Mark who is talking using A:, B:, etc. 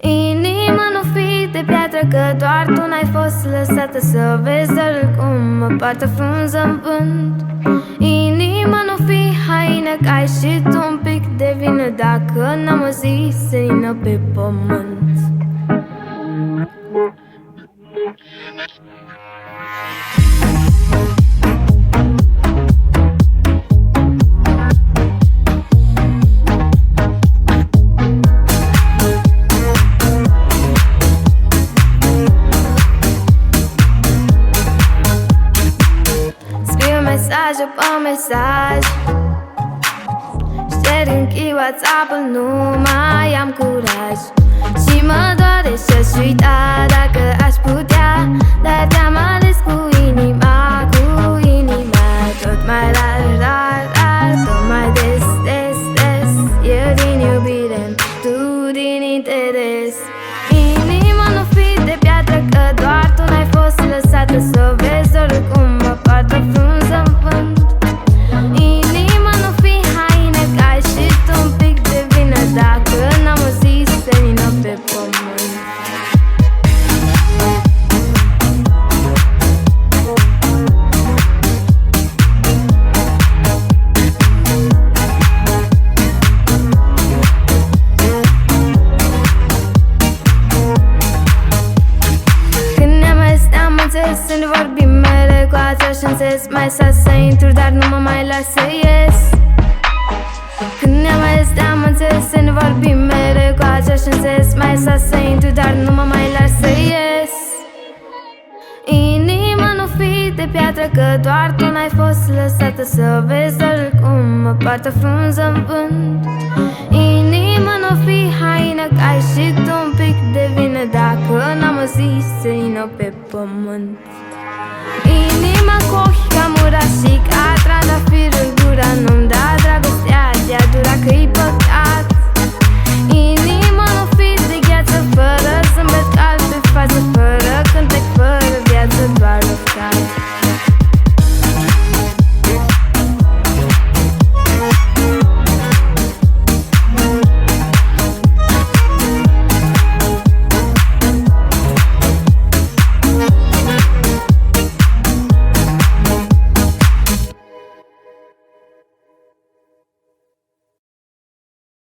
A: Inima nu fi de piatră, că doar tu n-ai fost lăsată să vezi doar cum mă poartă frunză în vânt. Inima nu fi haină, că ai și tu un pic de vină dacă n-am o zi senină pe pământ. Mesaj pe mesaj, șterg, închid WhatsApp-ul, nu mai am curaj. Și mă doare și-aș uita dacă aș putea, dar te-am ales cu inima, tot mai rar, tot mai des, eu din iubire, tu din interes. Inima nu fi de piatră, că doar tu n-ai fost lăsată să vezi oricum mă poartă frunză în vânt. Inima nu fi haină, că ai și tu un pic de vină dacă n-am o zi senină pe pământ. Să ne vorbim mereu cu același înțeles. Mai sa să intru, dar nu mă mai las să ies. Când ne-am ales, te-am înțeles. Să ne vorbim mereu cu același înțeles. Mai sa să intru, dar nu mă mai las să ies. Inima nu fi de piatră, că doar tu n-ai fost lăsată să vezi doar cum mă poartă frunză în vânt. Inima nu fi haină, că ai și tu un pic de vină dacă n-am o zi senină pe pământ. Inima cu ochi ca murașii, ca trandafirul gura, nu